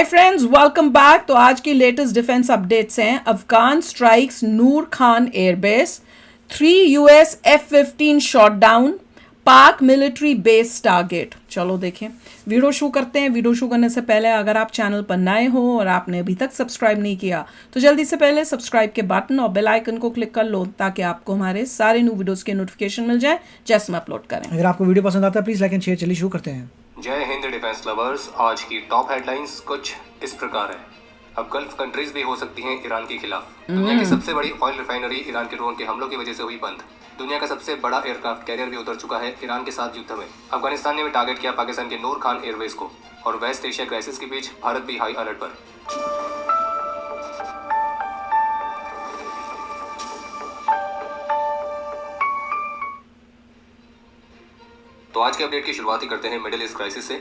Hi friends, welcome back. तो आज की लेटेस्ट डिफेंस अपडेट्स हैं। Afghan strikes Noor Khan airbase, 3 US F-15 shot down, Pak military base target. चलो देखें, वीडियो शुरू करते हैं। वीडियो शुरू करने से पहले अगर आप चैनल पर नए हो और आपने अभी तक सब्सक्राइब नहीं किया तो जल्दी से पहले सब्सक्राइब के बटन और बेल आइकन को क्लिक कर लो ताकि आपको हमारे सारे न्यू वीडियोस के नोटिफिकेशन मिल जाए जैसे हम अपलोड करें। अगर आपको वीडियो पसंद आता है प्लीज लाइक एंड शेयर। चलिए शुरू करते हैं। जय हिंद डिफेंस लवर्स। आज की टॉप हेडलाइंस कुछ इस प्रकार है। अब गल्फ कंट्रीज भी हो सकती हैं ईरान के खिलाफ। दुनिया की सबसे बड़ी ऑयल रिफाइनरी ईरान के ड्रोन के हमलों की वजह से हुई बंद। दुनिया का सबसे बड़ा एयरक्राफ्ट कैरियर भी उतर चुका है ईरान के साथ युद्ध में। अफगानिस्तान ने भी टारगेट किया पाकिस्तान के नूर खान एयरवेज को। और वेस्ट एशिया क्राइसिस के बीच भारत भी हाई अलर्ट पर। तो आज के अपडेट की शुरुआत ही करते हैं मिडिल ईस्ट क्राइसिस से,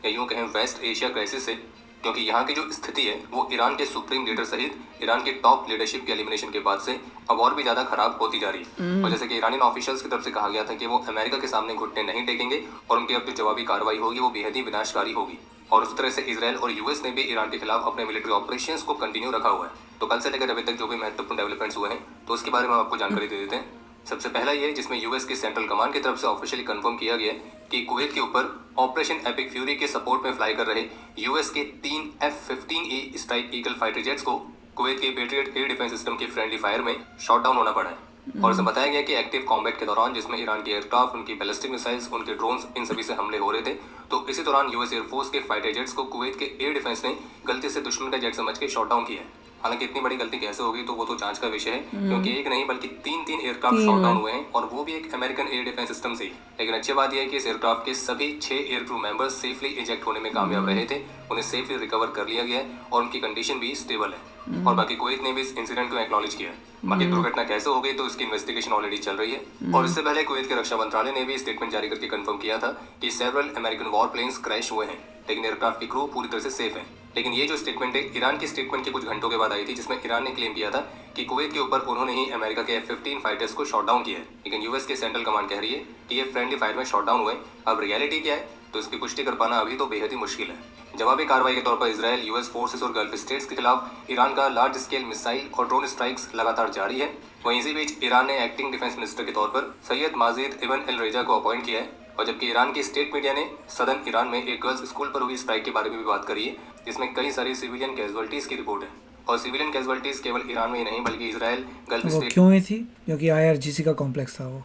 या यूं कहें वेस्ट एशिया क्राइसिस से, क्योंकि यहाँ की जो स्थिति है वो ईरान के सुप्रीम लीडर सहित ईरान की टॉप लीडरशिप के एलिमिनेशन के बाद से अब और भी ज्यादा खराब होती जा रही है। और जैसे कि ईरानी ऑफिशियल्स की तरफ से कहा गया था कि वो अमेरिका के सामने घुटने नहीं टेकेंगे और उनकी अब जो जवाबी कार्रवाई होगी वो बेहद ही विनाशकारी होगी। और उस तरह से इजराइल और यूएस ने भी ईरान के खिलाफ अपने मिलिट्री ऑपरेशंस को कंटिन्यू रखा हुआ है। तो कल से लेकर अभी तक जो भी महत्वपूर्ण डेवलपमेंट्स हुए हैं तो उसके बारे में आपको जानकारी दे देते हैं। सबसे पहला ये जिसमें यूएस की सेंट्रल कमांड की तरफ से ऑफिशियली कंफर्म किया गया कि कुवैत के ऊपर ऑपरेशन एपिक फ्यूरी के सपोर्ट में फ्लाई कर रहे यूएस के 3 F-15E strike eagle fighter jets को कुवैत के पेट्रियट एयर डिफेंस सिस्टम के फ्रेंडली फायर में शॉट डाउन होना पड़ा है। और इसे बताया गया कि एक्टिव कॉम्बैट के दौरान जिसमें ईरान के एयरक्राफ्ट, उनकी बैलिस्टिक मिसाइल्स, उनके ड्रोन्स, इन सभी से हमले हो रहे थे, तो इसी दौरान यूएस एयरफोर्स के फाइटर जेट्स को कुवैत के एयर डिफेंस ने गलती से दुश्मन का जेट समझ के शॉट डाउन किया है। हालांकि इतनी बड़ी गलती कैसे होगी तो वो तो जांच का विषय है, क्योंकि एक नहीं बल्कि तीन एयरक्राफ्ट शॉट डाउन हुए हैं और वो भी एक अमेरिकन एयर डिफेंस सिस्टम से ही। लेकिन अच्छी बात यह है कि इस एयरक्राफ्ट के सभी 6 air crew members safely eject होने में कामयाब रहे थे। उन्हें सेफली रिकवर कर लिया गया है और उनकी कंडीशन भी स्टेबल है। और बाकी कुवैत ने भी इस इंसिडेंट को एक्नॉलेज किया है। बाकी दुर्घटना कैसे हो गई तो इसकी इन्वेस्टिगेशन ऑलरेडी चल रही है। और इससे पहले कुवैत के रक्षा मंत्रालय ने भी स्टेटमेंट जारी करके कंफर्म किया था कि several American war planes crash हुए हैं लेकिन एयरक्राफ्ट की क्रू पूरी तरह से सेफ है। लेकिन ये जो स्टेटमेंट है ईरान की स्टेटमेंट के कुछ घंटों के बाद आई थी, जिसमें ईरान ने क्लेम किया था कि कुवैत के ऊपर उन्होंने ही अमेरिका के F-15 फाइटर्स को शॉट डाउन किया है। लेकिन यूएस के सेंट्रल कमांड कह रही है कि ये फ्रेंडली फायर में शॉट डाउन हुए। अब रियलिटी क्या है तो इसकी पुष्टि कर पाना अभी तो बेहद ही मुश्किल है। जवाबी कार्रवाई के तौर पर इजराइल, यूएस फोर्सेस और गल्फ स्टेट्स के खिलाफ ईरान का लार्ज स्केल मिसाइल और ड्रोन स्ट्राइक्स लगातार जारी है। वहीं इसी बीच ईरान ने एक्टिंग डिफेंस मिनिस्टर के तौर पर सैयद माजिद इब्न अल रेजा को अपॉइंट किया है। और जबकि ईरान की स्टेट मीडिया ने सदर्न ईरान में एक गर्ल्स स्कूल पर हुई स्ट्राइक के बारे में भी बात करी है, जिसमें कई सारी सिविलियन कैजुअलिटीज की रिपोर्ट है। और सिविलियन कैजुअलिटीज केवल ईरान में ही नहीं बल्कि इजराइल, गल्फ स्टेट। क्यों हुई थी? क्योंकि IRGC का कॉम्प्लेक्स था वो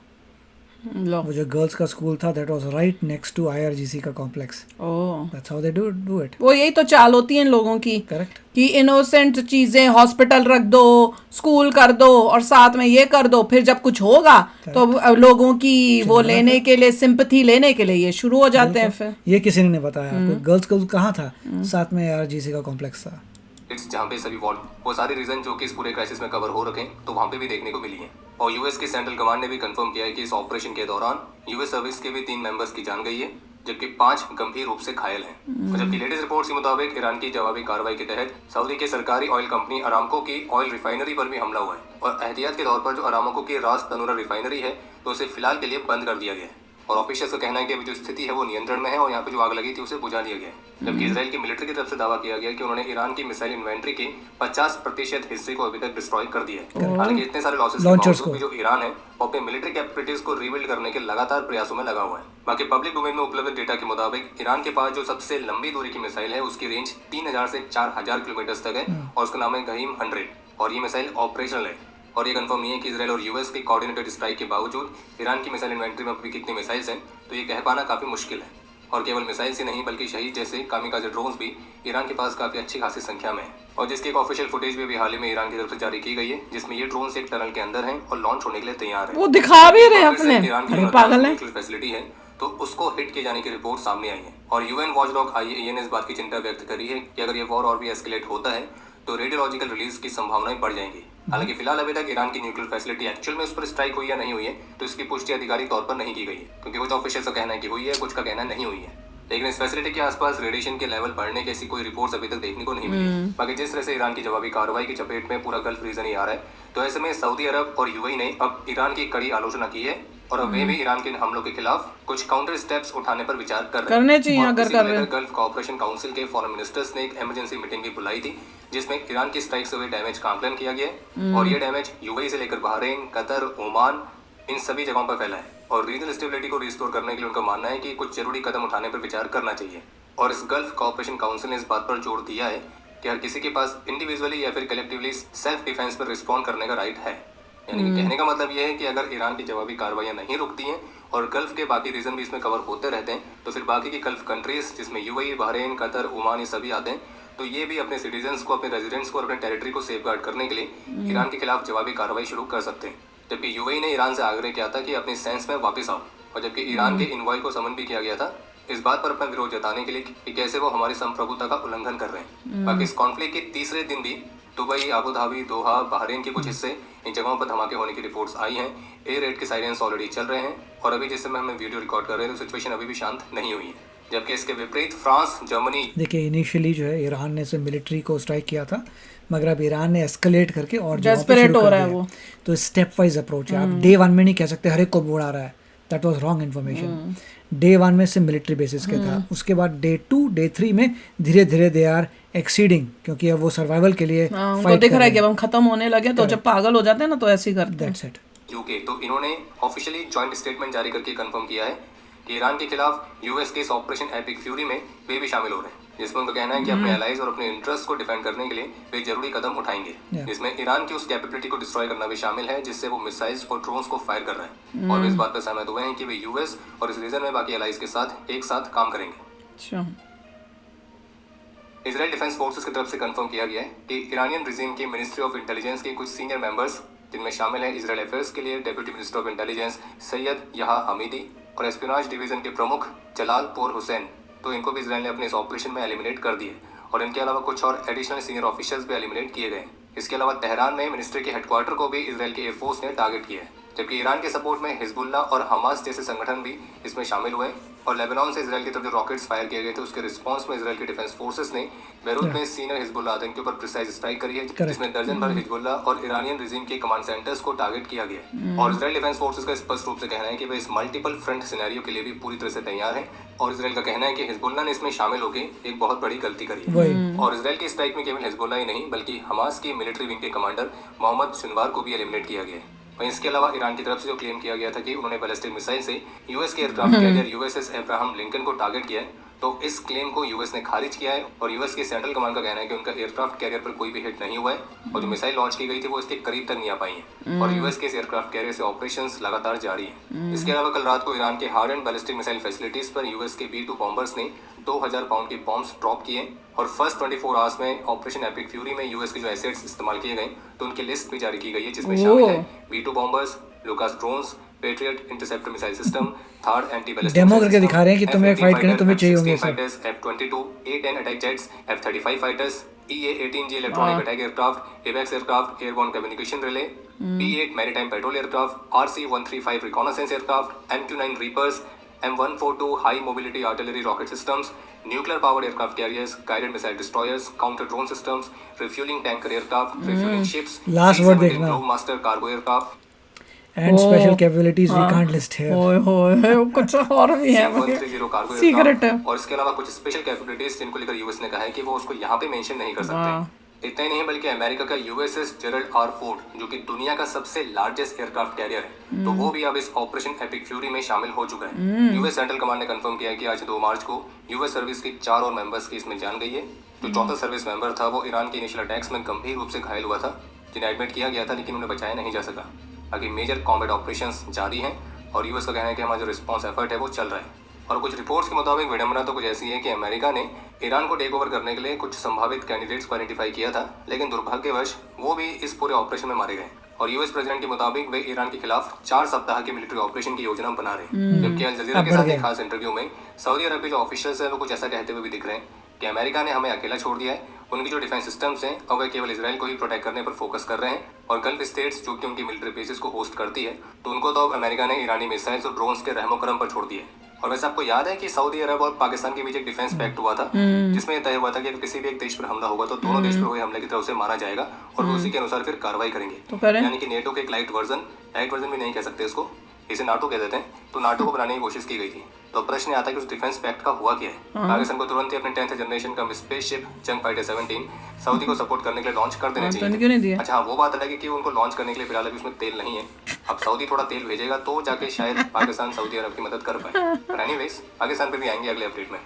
जो गर्ल्स का स्कूल था that was right next to IRGC का complex. That's how they do it. वो यही तो चाल होती है इन लोगों की। करेक्ट। कि इनोसेंट चीजें हॉस्पिटल रख दो, स्कूल कर दो और साथ में ये कर दो, फिर जब कुछ होगा तो लोगों की वो लेने के लिए, सिंपैथी लेने के लिए ये शुरू हो जाते हैं। फिर ये किसी ने नहीं बताया आपको गर्ल्स स्कूल कहाँ था? साथ में IRGC का कॉम्प्लेक्स था। इट्स जहाँ पे सभी वो सारे रीजन जो कि इस पूरे क्राइसिस में कवर हो रखे हैं तो वहाँ पे भी देखने को मिली है। और यूएस की सेंट्रल कमांड ने भी कंफर्म किया है कि इस ऑपरेशन के दौरान यूएस सर्विस के भी 3 मेंबर्स की जान गई है, जबकि 5 गंभीर रूप से घायल हैं। और जबकि लेटेस्ट रिपोर्ट्स के मुताबिक ईरान की जवाबी कार्रवाई के तहत सऊदी के सरकारी ऑयल कंपनी अरामको की ऑयल रिफाइनरी पर भी हमला हुआ है। और एहतियात के तौर पर जो अरामको की रास तनूरा रिफाइनरी है तो उसे फिलहाल के लिए बंद कर दिया गया है। और ऑफिशियल्स का कहना है कि अभी जो स्थिति है वो नियंत्रण में है और यहाँ पे जो आग लगी थी उसे बुझा दिया गया है। जबकि इजराइल की मिलिट्री की तरफ से दावा किया गया कि उन्होंने ईरान की मिसाइल इन्वेंट्री के 50% हिस्से को अभी तक डिस्ट्रॉय कर दिया है। हालांकि इतने सारे लॉसेस के बावजूद भी जो ईरान है वो अपने मिलिट्री कैपेबिलिटीज को रिबिल्ड करने के लगातार प्रयासों में लगा हुआ है। बाकी पब्लिक डोमेन में उपलब्ध डेटा के मुताबिक ईरान के पास जो सबसे लंबी दूरी की मिसाइल है उसकी रेंज 3000 से 4000 किलोमीटर तक है और उसका नाम है गहीम 100 और ये मिसाइल ऑपरेशनल है। और ये कंफर्म नहीं है कि इजराइल और यूएस की कोऑर्डिनेटेड स्ट्राइक के बावजूद ईरान की मिसाइल इन्वेंट्री में अभी कितनी मिसाइल्स हैं तो ये कह पाना काफ़ी मुश्किल है। और केवल मिसाइल्स ही नहीं बल्कि शहीद जैसे कामिकाज़े ड्रोन्स भी ईरान के पास काफ़ी अच्छी खासी संख्या में है। और जिसकी एक ऑफिशियल फुटेज भी हाल ही में ईरान की तरफ से जारी की गई है, जिसमें ये ड्रोन्स एक टनल के अंदर हैं और लॉन्च होने के लिए तैयार है। वो दिखा भी रहे अपने, अरे पागल है। फैसिलिटी है तो उसको हिट किए जाने की रिपोर्ट सामने आई है। और यूएन वॉचडॉग IAEA ने इस बात की चिंता व्यक्त करी है कि अगर ये वॉर और भी एस्केलेट होता है तो रेडियोलॉजिकल रिलीज की संभावनाएं बढ़ जाएंगी। हालांकि फिलहाल अभी तक ईरान की न्यूक्लियर फैसिलिटी एक्चुअल में उस पर स्ट्राइक हुई या नहीं हुई है तो इसकी पुष्टि आधिकारिक तौर पर नहीं की गई है, क्योंकि कुछ ऑफिशियल का कहना है कि हुई है, कुछ का कहना नहीं हुई है। लेकिन इस फैसिलिटी के आसपास रेडिएशन के लेवल बढ़ने की ऐसी कोई रिपोर्ट्स अभी तक देखने को नहीं मिली। बाकी जिस तरह से ईरान की जवाबी कार्रवाई की चपेट में पूरा गल्फ रीजन ही आ रहा है तो ऐसे में सऊदी अरब और यूएई ने अब ईरान की कड़ी आलोचना की है और अब वे भी ईरान के इन हमलों के खिलाफ कुछ काउंटर स्टेप्स उठाने पर विचार कर रहे करने चाहिए और अगर इसी कर को रहे लेकर गल्फ कोऑपरेशन काउंसिल के फॉरेन मिनिस्टर्स ने एक इमरजेंसी मीटिंग भी बुलाई थी, जिसमें ईरान की स्ट्राइक से हुए डैमेज का आकलन किया गया है। और ये डैमेज यूएई से लेकर बहरीन, कतर, ओमान, इन सभी जगहों पर फैला है। और रीजनल स्टेबिलिटी को रिस्टोर करने के लिए उनका मानना है कि कुछ जरूरी कदम उठाने पर विचार करना चाहिए। और इस गल्फ कोऑपरेशन काउंसिल ने इस बात पर जोर दिया है कि हर किसी के पास इंडिविजुअली या फिर कलेक्टिवली सेल्फ डिफेंस पर रिस्पॉन्ड करने का राइट है। यानी कि कहने का मतलब यह है कि अगर ईरान की जवाबी कार्रवाइयां नहीं रुकती हैं और गल्फ के बाकी रीजन भी इसमें कवर होते रहते हैं, तो फिर बाकी की गल्फ कंट्रीज जिसमें यूएई, बहरीन, कतर, ओमान ये सभी आते हैं, तो ये भी अपने सिटीजन्स को, अपने रेजिडेंट्स को और अपने टेरिटरी को सेफगार्ड करने के लिए ईरान के खिलाफ जवाबी कार्रवाई शुरू कर सकते हैं। जबकि यूएई ने ईरान से आग्रह किया था कि अपने सेंस में वापस आओ, और जबकि ईरान के इनवॉय को समन भी किया गया था इस बात पर अपना विरोध जताने के लिए कि कैसे वो हमारी संप्रभुता का उल्लंघन कर रहे हैं। बाकी इस कॉन्फ्लिक्ट के तीसरे दिन भी दुबई, आबू धाबी, दोहा, बहरीन के कुछ हिस्से, इन जगहों पर धमाके होने की रिपोर्ट्स आई हैं। एयर रेड के साइरेंस ऑलरेडी चल रहे हैं और अभी जिस समय हमें वीडियो रिकॉर्ड कर रहे हैं तो सिचुएशन अभी भी शांत नहीं हुई है। जबकि इसके विपरीत फ्रांस, जर्मनी, देखिए इनिशियली जो है ईरान ने से मिलिट्री को स्ट्राइक किया था, मगर अब ईरान ने एस्केलेट करके और डेस्परेट हो रहा है वो। तो स्टेप वाइज अप्रोच है। आप डे 1 में नहीं कह सकते हर एक को उड़ा रहा है, that was wrong information. Day 1 में से मिलिट्री बेसिस के था, उसके बाद डे 2, डे 3 में धीरे धीरे दे आर एक्सीडिंग, क्योंकि अब वो सर्वाइवल के लिए फाइट दिख रहा है कि अब हम खत्म होने लगे, तो जब पागल हो जाते हैं ना तो ऐसे ही करते हैं। That's it. यूके तो इन्होंने ऑफिशियली जॉइंट स्टेटमेंट जारी करके कंफर्म किया है कि ईरान के खिलाफ यूएस के इस ऑपरेशन एपिक फ्यूरी में वे भी शामिल हो रहे हैं, जिसमें उनका कहना है कि अपने एलाइज और अपने इंटरेस्ट को डिफेंड करने के लिए वे जरूरी कदम उठाएंगे, जिसमें ईरान की उस कैपेबिलिटी को डिस्ट्रॉय करना भी शामिल है जिससे वो मिसाइल्स और ड्रोन्स को फायर कर रहे हैं। और वे इस बात पर सहमत हुए हैं कि वे यूएस और इस रीजन में बाकी एलाइज के साथ एक साथ काम करेंगे। अच्छा, इजराइल डिफेंस फोर्सेस की तरफ से कंफर्म किया गया है कि ईरानियन रिजीम की मिनिस्ट्री ऑफ इंटेलिजेंस के कुछ सीनियर मेंबर्स, जिनमें शामिल है इजराइल अफेयर्स के लिए deputy minister of intelligence Syed यहा हमीदी और एस्पियोनाज डिवीजन के प्रमुख जलालपुर हुसैन, तो इनको भी इजराइल ने अपने इस ऑपरेशन में एलिमिनेट कर दिए। और इनके अलावा कुछ और एडिशनल सीनियर ऑफिशियल्स भी एलिमिनेट किए गए। इसके अलावा तेहरान में मिनिस्ट्री के हेडक्वार्टर को भी इजराइल के एयरफोर्स ने टारगेट किया है। जबकि ईरान के सपोर्ट में हिजबुल्लाह और हमास जैसे संगठन भी इसमें शामिल हुए। और लेबनान से इजराइल की तरफ जो रॉकेट्स फायर किए गए थे उसके रिस्पांस में इजराइल के डिफेंस फोर्सेस ने बेरूत में सीनियर हिजबुल्लाह आतंकियों पर प्रिसाइज स्ट्राइक करी है, जिसमें दर्जन भर हिजबुल्लाह और ईरानियन रिजीम के कमांड सेंटर्स को टारगेट किया गया। और इजराइल डिफेंस फोर्सेस का स्पष्ट रूप से कहना है कि वे इस मल्टीपल फ्रंट सिनेरियो के लिए भी पूरी तरह से तैयार है। और इजराइल का कहना है कि हिजबुल्लाह ने इसमें शामिल होकर एक बहुत बड़ी गलती करी है। और इजराइल की स्ट्राइक में केवल हिजबुल्लाह ही नहीं बल्कि हमास की मिलिट्री विंग के कमांडर मोहम्मद सिनवार को भी एलिमिनेट किया गया है। वहीं इसके अलावा ईरान की तरफ से जो क्लेम किया गया था कि उन्होंने बैलिस्टिक मिसाइल से यूएस के aircraft carrier USS Abraham Lincoln को टारगेट किया है, तो इस क्लेम को यूएस ने खारिज किया है। और यूएस के सेंट्रल कमांड का कहना है कि उनका एयरक्राफ्ट कैरियर पर कोई भी हिट नहीं हुआ है और जो मिसाइल लॉन्च की गई थी वो इसके करीब तक नहीं आ पाई है। और यूएस के इस एयरक्राफ्ट कैरियर से ऑपरेशंस लगातार जारी है। इसके अलावा कल रात को ईरान के hard and ballistic missile facilities पर यूएस के B-2 बॉम्बर्स ने 2000 पाउंड के बॉम्ब्स ड्रॉप किए। और फर्स्ट 24 आवर्स में ऑपरेशन एपिक फ्यूरी में यूएस के जो एसेट्स इस्तेमाल किए गए तो उनकी लिस्ट भी जारी की गई है, जिसमें शामिल है B-2 bombers, Lucas drones, patriot interceptor missile system, third anti ballistic demo करके दिखा रहे हैं कि तुम्हें फाइट करने तुम्हें चाहिए होंगे सब। F-22, A-10 attack jets, F-35 fighters, EA-18G electronic attack aircraft, एवेक्स aircraft, airborne communication relay, P-8 maritime patrol aircraft, RC-135 reconnaissance aircraft, MQ-9 reapers, M142 high mobility artillery rocket systems, nuclear powered aircraft carriers, guided missile destroyers, counter drone systems, refuelling tanker aircraft, refuelling ships, last word देखना, master cargo aircraft and special capabilities we can't list here. ओए कुछ और भी है secret है। और इसके अलावा कुछ स्पेशल कैपेबिलिटीज जिनको लेकर यूएस ने कहा है कि वो उसको यहाँ पे मेंशन नहीं कर सकते। इतना ही नहीं बल्कि अमेरिका का यूएसएस जेरल्ड आर फोर्ड, जो कि दुनिया का सबसे लार्जेस्ट एयरक्राफ्ट कैरियर है, तो वो भी अब इस ऑपरेशन एपिक फ्यूरी में शामिल हो चुका है। यूएस सेंट्रल कमांड ने कंफर्म किया है कि आज 2 मार्च को यूएस सर्विस के 4 और मेंबर्स की इसमें जान गई है। जो चौथा सर्विस मेंबर था वो ईरान के इनिशियल अटैक्स में गंभीर रूप से घायल हुआ था, जिन्हें एडमिट किया गया था लेकिन उन्हें बचाया नहीं जा सका। बाकी मेजर कॉम्बैट ऑपरेशंस जारी हैं और यूएस का कहना है कि हमारा जो रिस्पांस एफर्ट है वो चल रहा है। और कुछ रिपोर्ट्स के मुताबिक विडंबना तो कुछ ऐसी है कि अमेरिका ने ईरान को टेक ओवर करने के लिए कुछ संभावित कैंडिडेट्स को आइडेंटिफाई किया था, लेकिन दुर्भाग्यवश वो भी इस पूरे ऑपरेशन में मारे गए। और यूएस प्रेसिडेंट के मुताबिक वे ईरान के खिलाफ 4 सप्ताह की मिलिट्री ऑपरेशन की योजना बना रहे हैं। जबकि अल जजीरा के साथ एक खास इंटरव्यू में सऊदी अरब के जो ऑफिशियल्स हैं वो कुछ ऐसा कहते हुए भी दिख रहे हैं कि अमेरिका ने हमें अकेला छोड़ दिया है, उनकी जो डिफेंस सिस्टम्स हैं अब वे केवल इजराइल को ही प्रोटेक्ट करने पर फोकस कर रहे हैं। और गल्फ स्टेट्स जो कि उनकी मिलिट्री बेसिस को होस्ट करती है, तो उनको तो अब अमेरिका ने ईरानी मिसाइल्स और ड्रोन्स के रहमो करम पर छोड़ दिए। और वैसे आपको याद है कि सऊदी अरब और पाकिस्तान के बीच एक डिफेंस पैक्ट हुआ था, जिसमें यह तय हुआ था कि अगर किसी भी एक देश पर हमला होगा तो दोनों देश पर हुए हमले की तरफ से मारा जाएगा और वो उसी के अनुसार फिर कार्रवाई करेंगे। तो यानी कि नेटो के एक लाइट वर्जन भी नहीं कह सकते इसको, इसे नाटो कह देते हैं, तो नाटो को बनाने की कोशिश की गई थी। तो प्रश्न आता है कि उस डिफेंस पैक्ट का हुआ क्या है। पाकिस्तान को तुरंत ही अपने 10th जनरेशन का स्पेसशिप जंग फाइटर 17 सऊदी को सपोर्ट करने के लिए लॉन्च कर देना चाहिए। क्यों नहीं दिया? अच्छा हाँ, वो बात अलग है कि उनको लॉन्च करने के लिए फिलहाल अभी उसमें तेल नहीं है। अब सऊदी थोड़ा तेल भेजेगा तो जाके शायद पाकिस्तान सऊदी अरब की मदद कर पाए। पर एनीवेज पाकिस्तान पे भी आएंगे अगले अपडेट में।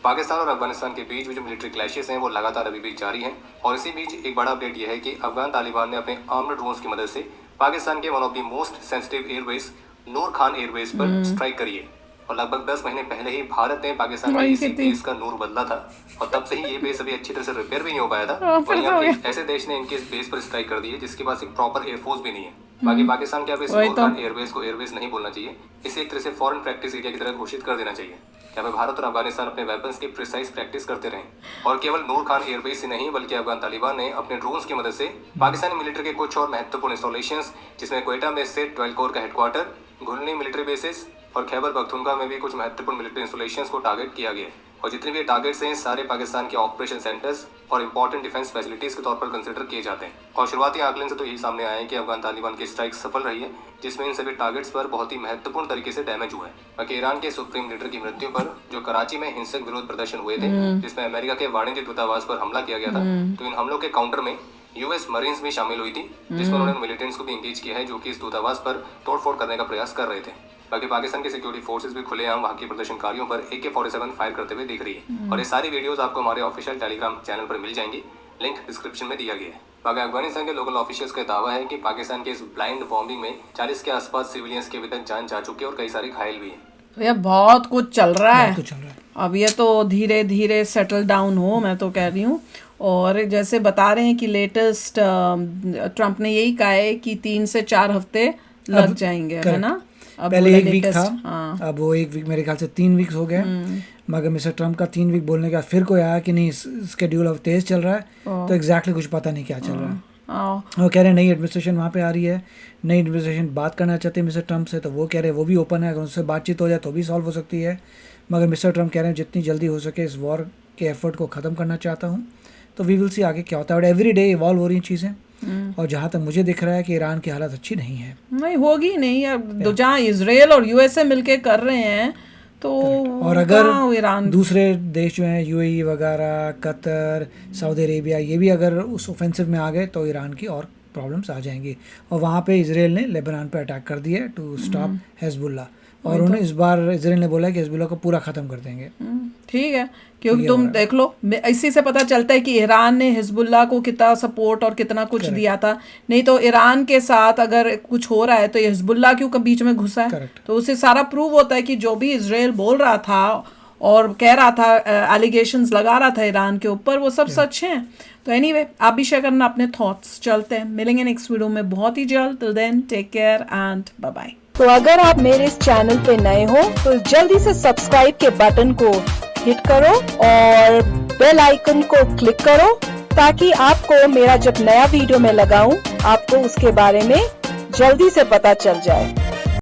पाकिस्तान और अफगानिस्तान के बीच जो मिलिट्री क्लैशेस हैं वो लगातार अभी भी जारी हैं, और इसी बीच एक बड़ा अपडेट यह है कि अफगान तालिबान ने अपने आर्म्ड ड्रोन्स की मदद से पाकिस्तान के one of the most sensitive airbase Noor Khan airbase पर स्ट्राइक करी है। और लगभग 10 महीने पहले ही भारत ने पाकिस्तान के इसी बेस का नूर बदला था, और तब से ही ये बेस अभी अच्छी तरह से रिपेयर भी नहीं हो पाया था। और यहाँ पे ऐसे देश ने इनके इस बेस पर स्ट्राइक कर दी है जिसके पास एक प्रॉपर एयरफोर्स भी नहीं है। बाकी पाकिस्तान के अब इस नूर खान एयरबेस को एयरबेस नहीं बोलना चाहिए, इसे एक तरह से फॉरेन प्रैक्टिस एरिया की तरह घोषित कर देना चाहिए। यहाँ पे भारत और अफगानिस्तान अपने वेपन्स की प्रिसाइज प्रैक्टिस करते रहे। और केवल नूर खान एयरबेस ही नहीं बल्कि अफगान तालिबान ने अपने ड्रोन्स की मदद से पाकिस्तानी मिलिट्री के कुछ और महत्वपूर्ण इंस्टॉलेशंस, जिसमें क्वेटा में स्थित 12 कोर का हेडक्वार्टर, घुलनी मिलिट्री बेसिस और खैबर पख्तूनख्वा में भी कुछ महत्वपूर्ण मिलिट्री इंस्टॉलेशंस को टारगेट किया गया है। और जितने भी टारगेट्स हैं सारे पाकिस्तान के ऑपरेशन सेंटर्स और इंपॉर्टेंट डिफेंस फैसिलिटीज के तौर पर कंसिडर किए जाते हैं। और शुरुआती आकलन से तो यही सामने आया है कि अफगान तालिबान की स्ट्राइक सफल रही है, जिसमें इन सभी टारगेट्स पर बहुत ही महत्वपूर्ण तरीके से डैमेज हुआ है। बाकी ईरान के सुप्रीम लीडर की मृत्यु पर जो कराची में हिंसक विरोध प्रदर्शन हुए थे, जिसमें अमेरिका के वाणिज्य दूतावास पर हमला किया गया था, तो इन हमलों के काउंटर में यूएस मरीन्स भी शामिल हुई थी, जिसमें उन्होंने मिलिटेंट्स को भी इंगेज किया है जो कि इस दूतावास पर तोड़फोड़ करने का प्रयास कर रहे थे। बाकी पाकिस्तान के सिक्योरिटी फोर्सेस भी खुलेआम वहां के प्रदर्शनकारियों पर AK-47 फायर करते हुए दिख रही है। और ये सारी वीडियोस आपको हमारे ऑफिशियल टेलीग्राम चैनल पर मिल जाएंगी, लिंक डिस्क्रिप्शन में दिया गया है। बाकी अफगानिस्तान के लोकल ऑफिशियल्स का दावा है कि पाकिस्तान के इस ब्लाइंड बॉम्बिंग में 40 के आसपास सिविलियंस की अभी तक जान जा चुकी है और कई सारे घायल भी हैं। भैया बहुत कुछ चल रहा है, अब ये तो धीरे धीरे सेटल डाउन हो, मैं तो कह रही हूँ। और जैसे बता रहे हैं कि लेटेस्ट ट्रम्प ने यही कहा है कि 3 से 4 हफ्ते लग जाएंगे, है ना। पहले 1 वीक था, अब वो 1 वीक मेरे ख्याल से 3 वीक्स हो गए। मगर मिस्टर ट्रम्प का 3 वीक बोलने का फिर कोई आया कि नहीं स्केड्यूल अब तेज चल रहा है, तो एग्जैक्टली कुछ पता नहीं क्या चल रहा है। वो कह रहे हैं नई एडमिनिस्ट्रेशन वहाँ पे आ रही है, नई एडमिनिस्ट्रेशन बात करना चाहते हैं मिस्टर ट्रम्प से, तो वो कह रहे हैं वो भी ओपन है, अगर उनसे बातचीत हो जाए तो भी सॉल्व हो सकती है। मगर मिस्टर ट्रम्प कह रहे हैं जितनी जल्दी हो सके इस वॉर के एफर्ट को ख़त्म करना चाहता हूँ। तो वी विल सी आगे क्या होता है। और एवरी डे इवॉल्व हो रही चीज़ें, और जहाँ तक मुझे दिख रहा है कि ईरान की हालत अच्छी नहीं है। नहीं होगी नहीं, अब जहाँ इजराइल और यूएसए मिलके कर रहे हैं तो और अगर ईरान दूसरे देश जो हैं UAE वगैरह, कतर, सऊदी अरेबिया, ये भी अगर उस ऑफेंसिव में आ गए तो ईरान की और प्रॉब्लम्स आ जाएंगी। और वहाँ पे इजराइल ने लेबनान पे अटैक कर दिया टू स्टॉप हिजबुल्लाह, और उन्होंने इस बार इजराइल ने बोला कि हिजबुल्लाह को पूरा ख़त्म कर देंगे। ठीक है, क्योंकि तुम देख लो इसी से पता चलता है कि ईरान ने हिजबुल्लाह को कितना सपोर्ट और कितना कुछ दिया था। नहीं तो ईरान के साथ अगर कुछ हो रहा है तो ये हिजबुल्लाह क्यों बीच में घुसा है। तो उससे सारा प्रूव होता है कि जो भी इजराइल बोल रहा था और कह रहा था, एलिगेशंस लगा रहा था ईरान के ऊपर, वो सब सच हैं। तो एनीवे आप भी शेयर करना अपने थॉट्स। चलते हैं, मिलेंगे नेक्स्ट वीडियो में बहुत ही जल्द। Till then take care and bye bye. तो अगर आप मेरे इस चैनल पे नए हो तो जल्दी से सब्सक्राइब के बटन को हिट करो और बेल आइकन को क्लिक करो, ताकि आपको मेरा जब नया वीडियो मैं लगाऊं आपको उसके बारे में जल्दी से पता चल जाए।